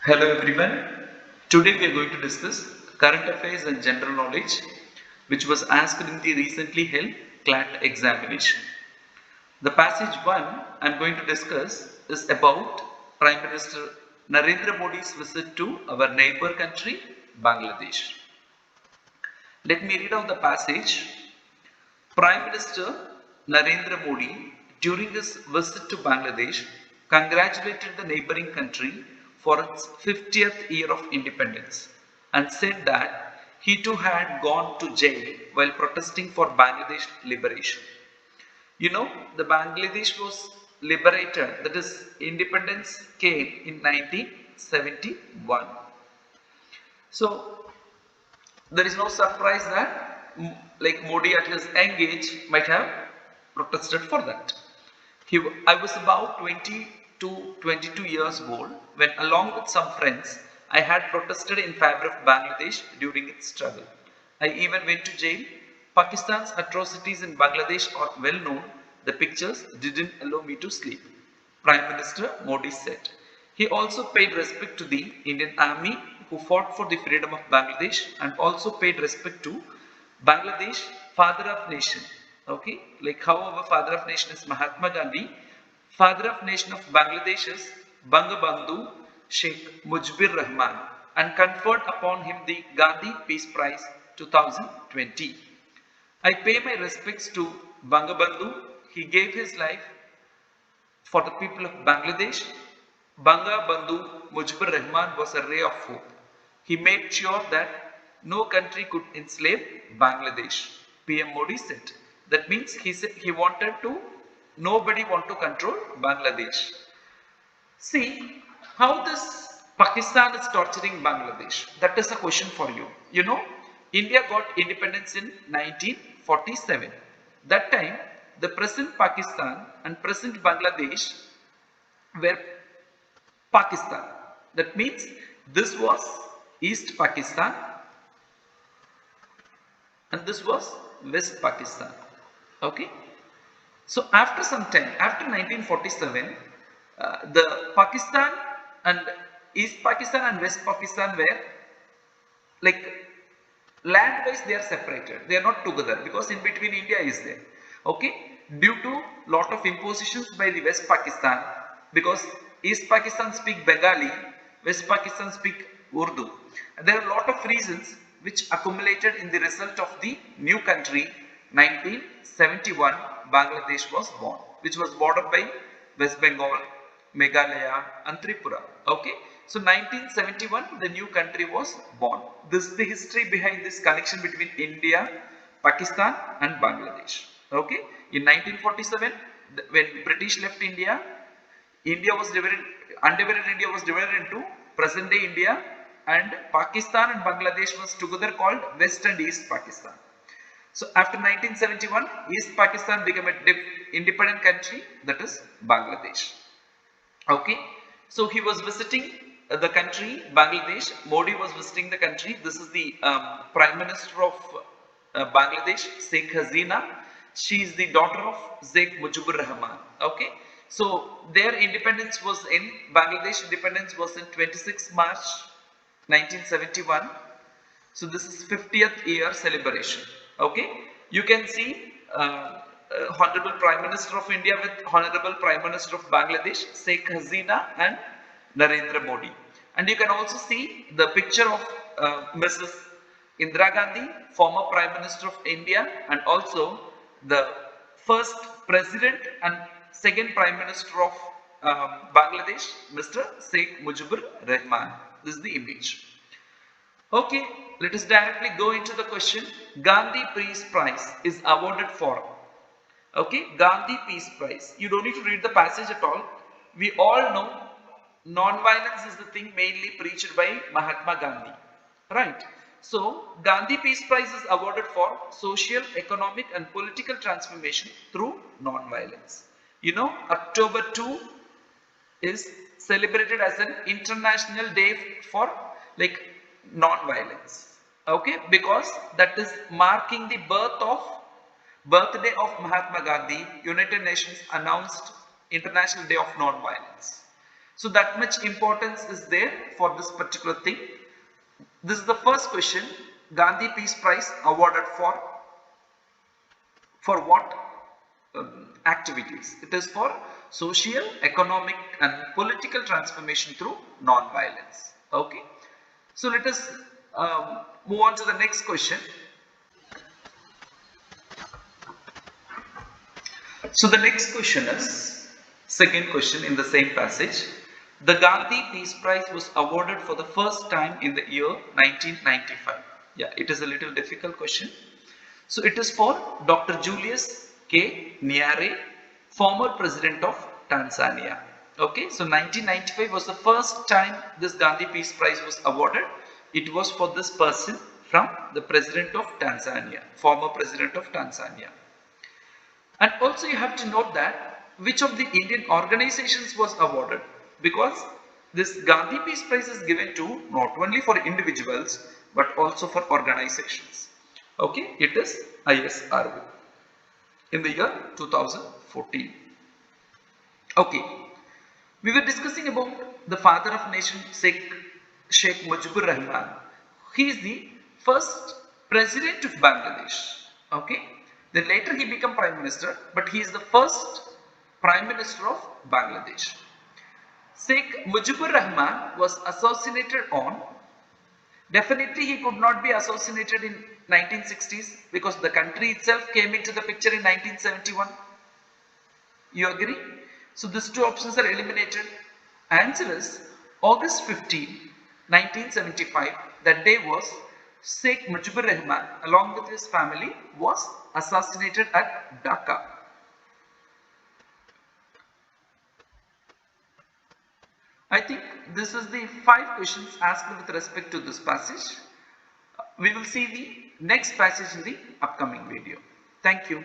Hello everyone. Today we are going to discuss current affairs and general knowledge which was asked in the recently held CLAT examination. The passage 1 I am going to discuss is about Prime Minister Narendra Modi's visit to our neighbor country Bangladesh. Let me read out the passage. Prime Minister Narendra Modi, during his visit to Bangladesh, congratulated the neighboring country for its 50th year of independence and said that he too had gone to jail while protesting for Bangladesh liberation. You know, the Bangladesh was liberated, that is, independence came in 1971. So, there is no surprise that like Modi at his young age might have protested for that. I was about 20 to 22 years old when along with some friends I had protested in favor of Bangladesh during its struggle. I even went to jail. Pakistan's atrocities in Bangladesh are well known. The pictures didn't allow me to sleep, Prime Minister Modi said. He also paid respect to the Indian army who fought for the freedom of Bangladesh and also paid respect to Bangladesh, father of nation. Okay, like how our father of nation is Mahatma Gandhi, father of nation of Bangladesh is Bangabandhu Sheikh Mujibur Rahman and conferred upon him the Gandhi Peace Prize 2020. I pay my respects to Bangabandhu. He gave his life for the people of Bangladesh. Bangabandhu Mujibur Rahman was a ray of hope. He made sure that no country could enslave Bangladesh. PM Modi said. That means he said he wanted to, nobody want to control Bangladesh. See how this Pakistan is torturing Bangladesh. That is a question for you. You know, India got independence in 1947. That time, the present Pakistan and present Bangladesh were Pakistan. That means this was East Pakistan and this was West Pakistan. Okay. So after some time, after 1947, the Pakistan and East Pakistan and West Pakistan were like land wise they are separated. They are not together because in between India is there. Okay. Due to lot of impositions by the West Pakistan, because East Pakistan speak Bengali, West Pakistan speak Urdu. And there are a lot of reasons which accumulated in the result of the new country 1971 Bangladesh was born, which was bordered by West Bengal, Meghalaya and Tripura. Okay. So 1971 the new country was born. This is the history behind this connection between India, Pakistan and Bangladesh. Okay. In 1947 when British left India, India was divided, undivided India was divided into present day India and Pakistan and Bangladesh was together called West and East Pakistan. So after 1971, East Pakistan became an independent country, that is Bangladesh. Okay, so he was visiting the country Bangladesh. Modi was visiting the country. This is the Prime Minister of Bangladesh, Sheikh Hasina. She is the daughter of Sheikh Mujibur Rahman. Okay, so their independence was in Bangladesh. Independence was in 26 March 1971. So this is 50th year celebration. Okay, you can see Honorable Prime Minister of India with Honorable Prime Minister of Bangladesh, Sheikh Hasina and Narendra Modi. And you can also see the picture of Mrs. Indira Gandhi, former Prime Minister of India, and also the first President and second Prime Minister of Bangladesh, Mr. Sheikh Mujibur Rahman. This is the image. Okay, let us directly go into the question. Gandhi Peace Prize is awarded for. Okay, Gandhi Peace Prize. You don't need to read the passage at all. We all know non-violence is the thing mainly preached by Mahatma Gandhi. Right. So, Gandhi Peace Prize is awarded for social, economic and political transformation through non-violence. You know, October 2 is celebrated as an international day for like non-violence. Okay, because that is marking the birthday of Mahatma Gandhi. United Nations announced International Day of Non-Violence. So that much importance is there for this particular thing. This is the first question. Gandhi Peace Prize awarded for what activities? It is for social, economic and political transformation through non-violence. Okay. So let us move on to the next question. So the next question is, second question in the same passage. The Gandhi Peace Prize was awarded for the first time in the year 1995. Yeah, it is a little difficult question. So it is for Dr. Julius K. Nyerere, former president of Tanzania. Okay, so 1995 was the first time this Gandhi Peace Prize was awarded. It was for this person from the president of Tanzania, former president of Tanzania. And also you have to note that which of the Indian organizations was awarded, because this Gandhi Peace Prize is given to not only for individuals but also for organizations. Okay, it is ISRO in the year 2014. Okay, we were discussing about the father of nation Sheikh Mujibur Rahman. He is the first president of Bangladesh. Okay, then later he became prime minister, but he is the first prime minister of Bangladesh. Sheikh Mujibur Rahman was assassinated on, definitely he could not be assassinated in 1960s because the country itself came into the picture in 1971. You agree? So these two options are eliminated. Answer is August 15, 1975. That day was Sheikh Mujibur Rahman along with his family was assassinated at Dhaka. I think this is the 5 questions asked with respect to this passage. We will see the next passage in the upcoming video. Thank you.